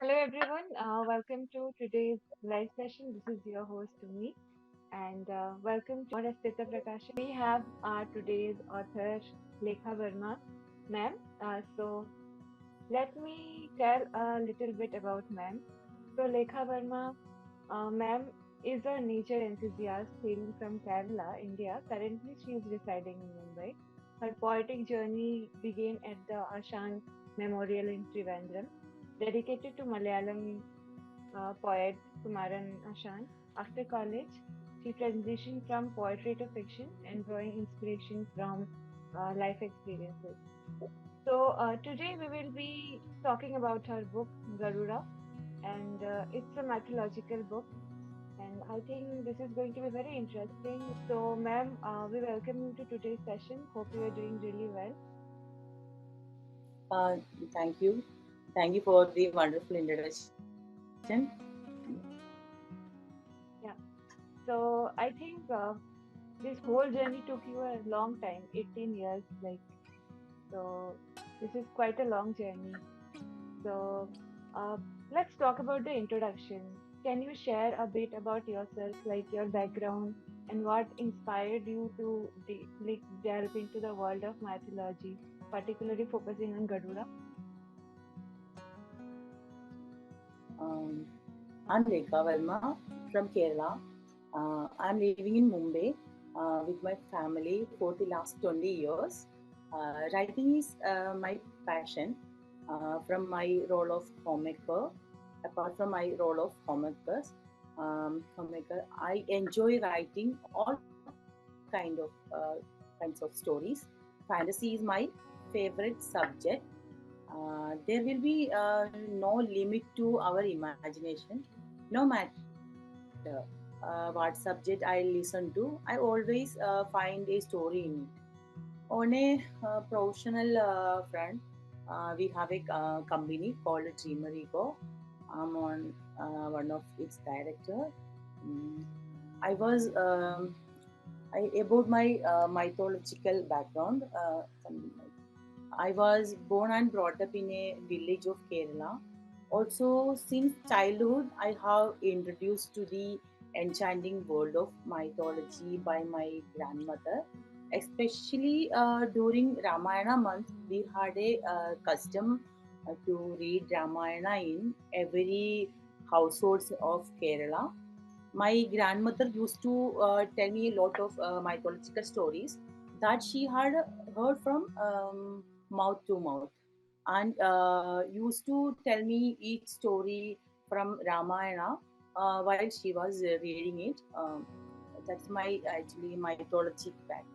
Hello everyone, welcome to today's live session. This is your host Tumi and welcome to our Astitva Prakashan. We have today's author Lekha Verma, ma'am. So let me tell a little bit about ma'am. So Lekha Verma, ma'am is a nature enthusiast hailing from Kerala, India. Currently she is residing in Mumbai. Her poetic journey began at the Ashan Memorial in Trivandrum, dedicated to Malayalam poet Kumaran Ashan. After college, she transitioned from poetry to fiction and drawing inspiration from life experiences. So, today we will be talking about her book, Garuda, and it's a mythological book. And I think this is going to be very interesting. So, ma'am, we welcome you to today's session. Hope you are doing really well. Uh, Thank you. Thank you for the wonderful introduction. Yeah. So, I think this whole journey took you a long time, 18 years, like. So this is quite a long journey. So uh, let's talk about the introduction. Can you share a bit about yourself, like your background and what inspired you to like delve into the world of mythology, particularly focusing on Garuda? Um, I'm Lekha Verma from Kerala. I'm living in Mumbai with my family for the last 20 years. Writing is my passion from my role of homemaker. Apart from my role of homemaker, I enjoy writing all kinds of stories. Fantasy is my favorite subject. There will be no limit to our imagination, no matter what subject I listen to. I always find a story in it. On a professional front, we have a company called Trimurtis. I'm on one of its director. Mm, I was about my mythological background. Something like I was born and brought up in a village of Kerala. Also, since childhood, I have introduced to the enchanting world of mythology by my grandmother. Especially during Ramayana month, we had a custom to read Ramayana in every households of Kerala. My grandmother used to tell me a lot of mythological stories that she had heard from mouth to mouth, and used to tell me each story from Ramayana while she was reading it. That's my actually mythology background.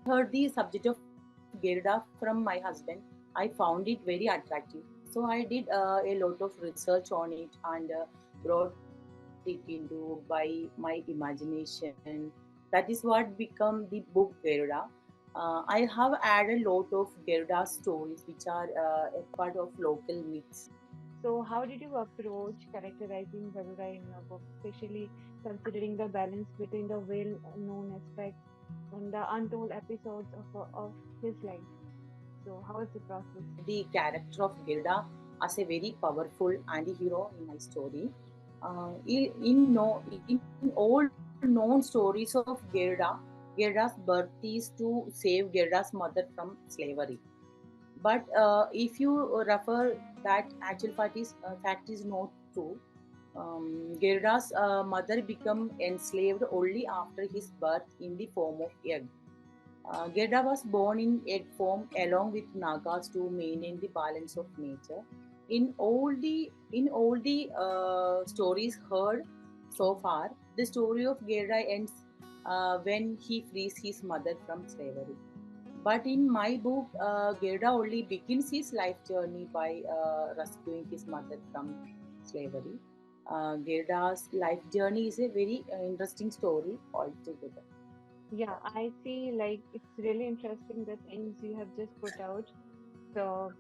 Heard the subject of Garuda from my husband. I found it very attractive. So I did a lot of research on it and brought it into by my imagination. That is what become the book Garuda. I have added a lot of Garuda stories which are a part of local myths. So how did you approach characterizing Garuda in your book, especially considering the balance between the well-known aspects and the untold episodes of his life? So how is the process? The character of Garuda as a very powerful anti-hero in my story. In all known stories of Garuda, Garuda's birth is to save Garuda's mother from slavery. But if you refer that actual fact is not true. Garuda's mother became enslaved only after his birth in the form of egg. Gerda was born in egg form along with nagas to maintain the balance of nature. In all the stories heard so far, the story of Gerda ends when he frees his mother from slavery. But in my book, Gerda only begins his life journey by rescuing his mother from slavery. Gerda's life journey is a very interesting story altogether. Yeah, I see. Like, it's really interesting the things you have just put out. So,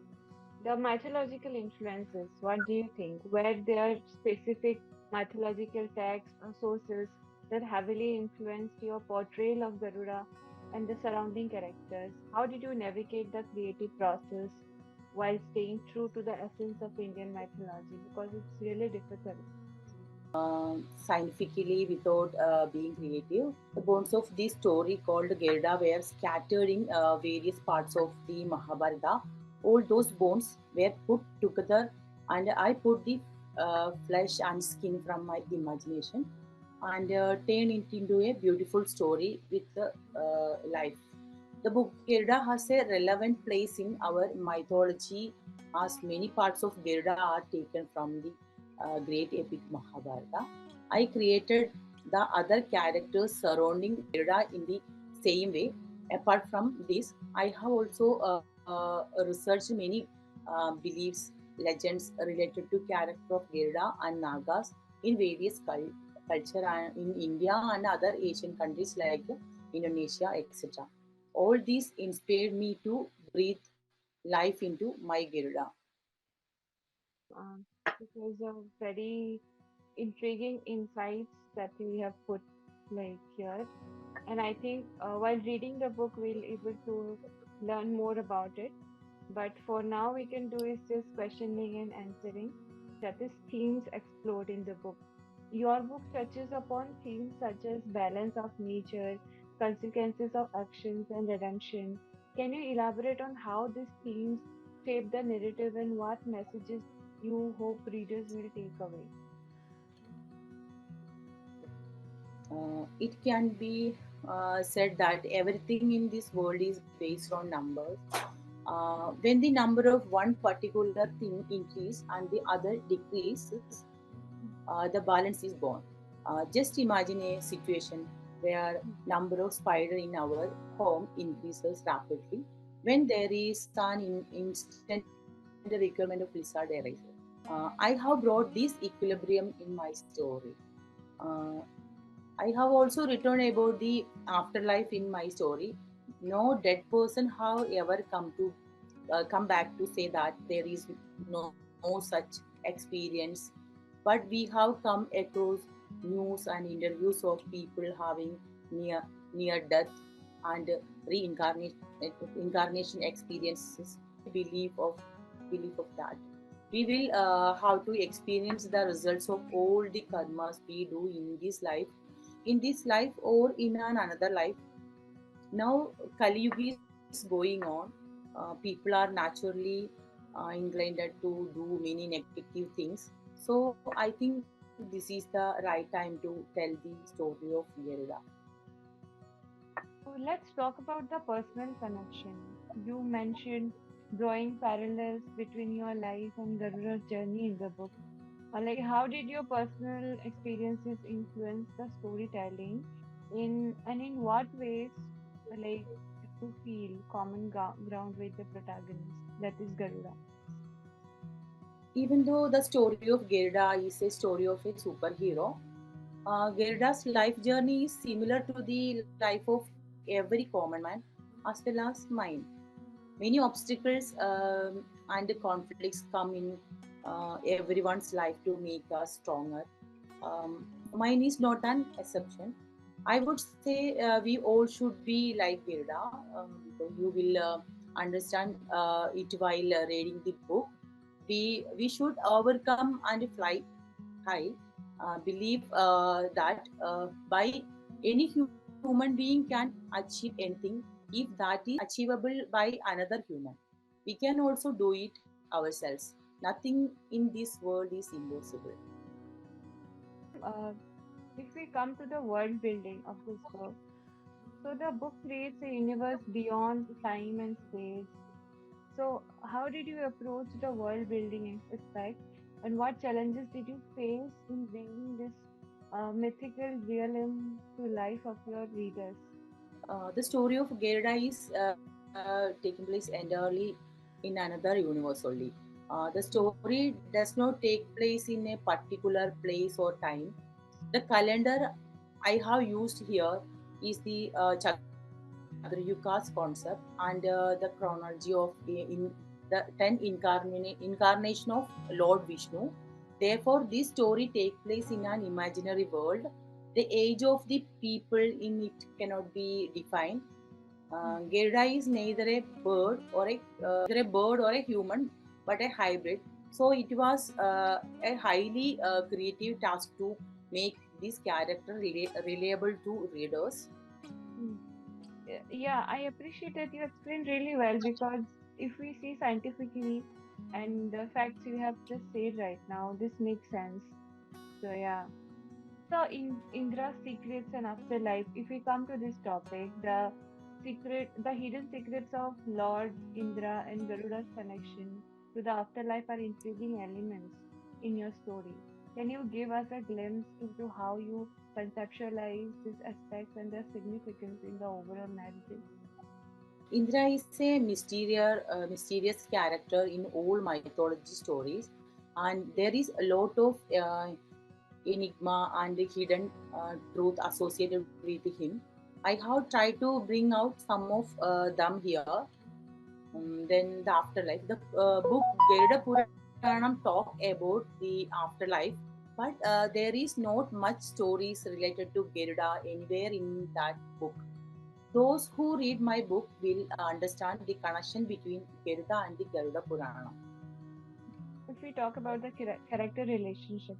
the mythological influences, what do you think? Were there specific mythological texts or sources that heavily influenced your portrayal of Garuda and the surrounding characters? How did you navigate the creative process while staying true to the essence of Indian mythology because it's really difficult. Scientifically without being creative. The bones of this story called Garuda were scattered in various parts of the Mahabharata. All those bones were put together, and I put the flesh and skin from my imagination and turned it into a beautiful story with life. The book Garuda has a relevant place in our mythology as many parts of Garuda are taken from the great epic Mahabharata. I created the other characters surrounding Garuda in the same way. Apart from this, I have also researched many beliefs, legends related to character of Garuda and Nagas in various culture and in India and other Asian countries like Indonesia, etc. All these inspired me to breathe life into my Garuda. It was a very intriguing insights that we have put like here. And I think while reading the book, we'll able to learn more about it. But for now, we can do is just questioning and answering. That is themes explored in the book. Your book touches upon themes such as balance of nature, consequences of actions, and redemption. Can you elaborate on how these themes shape the narrative and what messages you hope readers will take away? It can be said that everything in this world is based on numbers. When the number of one particular thing increases and the other decreases, the balance is born. Just imagine a situation where number of spider in our home increases rapidly when there is an instant requirement of lizard arises. I have brought this equilibrium in my story. Uh, I have also written about the afterlife in my story. No dead person have ever come back to say that there is no such experience, but we have come across news and interviews of people having near near death and reincarnation experiences. Belief of that. We will have to experience the results of all the karmas we do in this life or in another life. Now Kali Yuga is going on. People are naturally inclined to do many negative things. So I think this is the right time to tell the story of Garuda. So let's talk about the personal connection. You mentioned drawing parallels between your life and Garuda's journey in the book. Like, how did your personal experiences influence the storytelling? And in what ways, like, do you feel common ground with the protagonist, that is Garuda? Even though the story of Garuda is a story of a superhero, Garuda's life journey is similar to the life of every common man as well as mine. Many obstacles and conflicts come in everyone's life to make us stronger. Mine is not an exception. I would say we all should be like Garuda. Because you will understand it while reading the book. We should overcome and fly high. Believe that by any human being can achieve anything if that is achievable by another human. We can also do it ourselves. Nothing in this world is impossible. Uh, if we come to the world building of this book, so the book creates a universe beyond time and space. So, how did you approach the world building aspect, and what challenges did you face in bringing this mythical realm to life of your readers? The story of Garuda is taking place entirely in another universe only. The story does not take place in a particular place or time. The calendar I have used here is the Chatur Yuga's concept and the chronology of in the 10 incarnation of Lord Vishnu. Therefore, this story takes place in an imaginary world. The age of the people in it cannot be defined. Garuda is neither a bird or a human, but a hybrid. So it was a highly creative task to make this character reliable to readers. Mm. Yeah, I appreciate that you explained really well because if we see scientifically and the facts you have just said right now, this makes sense. So yeah. So in Indra's secrets and afterlife, if we come to this topic, the hidden secrets of Lord Indra and Garuda's connection to the afterlife are intriguing elements in your story. Can you give us a glimpse into how you conceptualize these aspects and their significance in the overall narrative? Indra is a mysterious character in all mythology stories, and there is a lot of enigma and hidden truth associated with him. I have tried to bring out some of them here. Then the afterlife. The book Garuda Puranam talk about the afterlife, but there is not much stories related to Garuda anywhere in that book. Those who read my book will understand the connection between Garuda and the Garuda Purana. If we talk about the character relationship,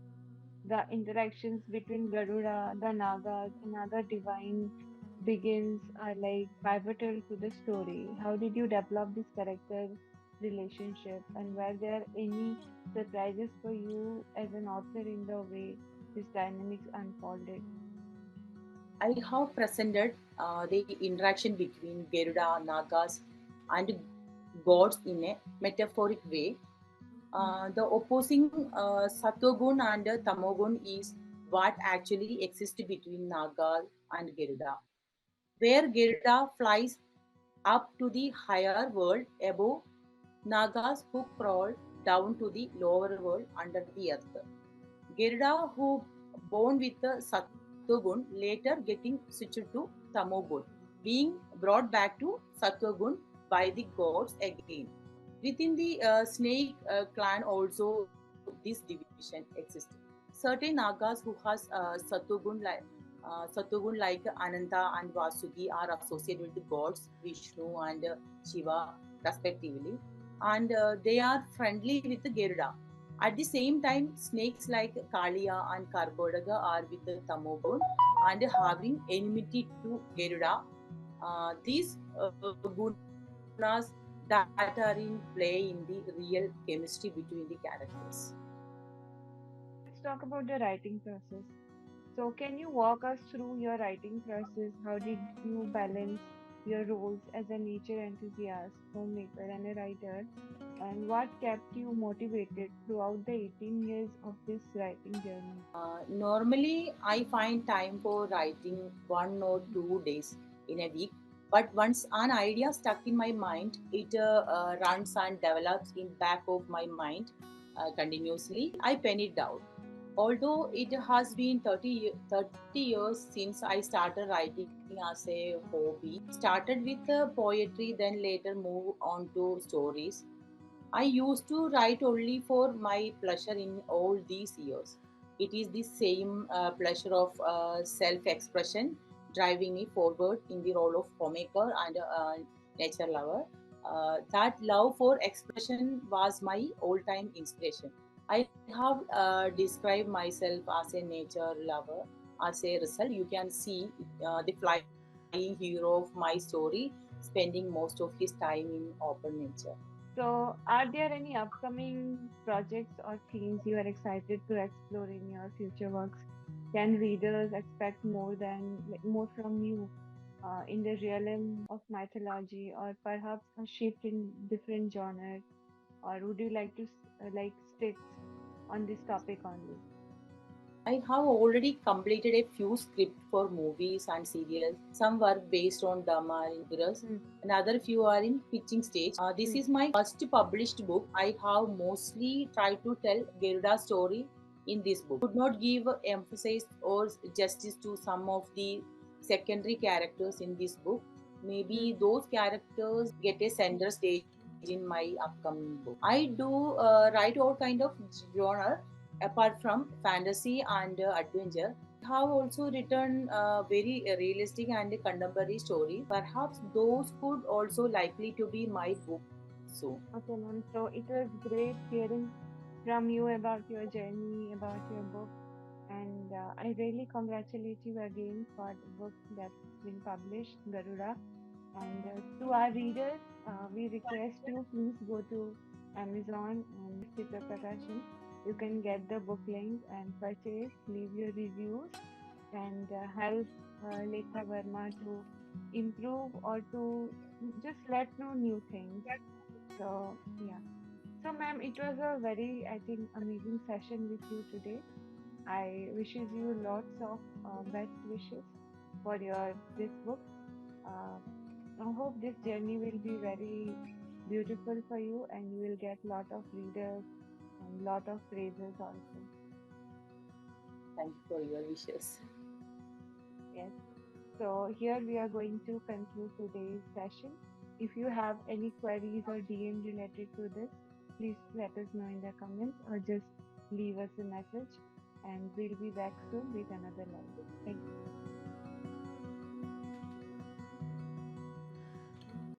the interactions between Garuda, the Nagas, and other divine begins are like pivotal to the story. How did you develop this character relationship, and were there any surprises for you as an author in the way these dynamics unfolded? I have presented the interaction between Garuda, Nagas, and gods in a metaphoric way. The opposing Satogun and Tamogun is what actually exists between Naga and Garuda, where Garuda flies up to the higher world above, Nagas who crawl down to the lower world under the earth. Garuda, who born with the Satogun, later getting switched to Tamogun, being brought back to Satogun by the gods again. Within the snake clan, also this division exists. Certain Nagas who has Satogun like Ananta and Vasuki are associated with the gods Vishnu and Shiva respectively, and they are friendly with the Garuda. At the same time, snakes like Kalia and Karbodaga are with the Tamogun and having enmity to Garuda. These gunas that are in play in the real chemistry between the characters. Let's talk about the writing process. So, can you walk us through your writing process? How did you balance your roles as a nature enthusiast, homemaker, and a writer? And what kept you motivated throughout the 18 years of this writing journey? Normally, I find time for writing 1 or 2 days in a week. But once an idea stuck in my mind, it runs and develops in back of my mind continuously. I pen it down. Although it has been 30 years since I started writing as a hobby, started with poetry, then later moved on to stories. I used to write only for my pleasure in all these years. It is the same pleasure of self expression driving me forward in the role of homemaker and nature lover. That love for expression was my all time inspiration. I have described myself as a nature lover. As a result, you can see the flying hero of my story spending most of his time in open nature. So, are there any upcoming projects or themes you are excited to explore in your future works? Can readers expect more from you in the realm of mythology, or perhaps a shift in different genres? Or would you like to stick on this topic only? I have already completed a few scripts for movies and serials. Some were based on Dharma and Guras, Hmm. another few are in pitching stage. This Hmm. is my first published book. I have mostly tried to tell Garuda's story in this book. I could not give emphasis or justice to some of the secondary characters in this book. Hmm. Maybe those characters get a center stage in my upcoming book. I do write all kind of genre apart from fantasy and adventure. have also written very realistic and contemporary stories. Perhaps those could also likely to be my book soon. Okay, ma'am. So it was great hearing from you about your journey, about your book, and I really congratulate you again for the book that's been published, Garuda. And to our readers, we request you please go to Amazon and Astitva Prakashan. You can get the book link and purchase, leave your reviews, and help Lekha Verma to improve or to just let know new things. So, yeah. So, ma'am, it was a very, I think, amazing session with you today. I wishes you lots of best wishes for your this book. Uh, I hope this journey will be very beautiful for you, and you will get lot of readers and lot of praises also. Thank you for your wishes. Yes. So here we are going to conclude today's session. If you have any queries or DM related to this, please let us know in the comments or just leave us a message, and we'll be back soon with another live. Thank you.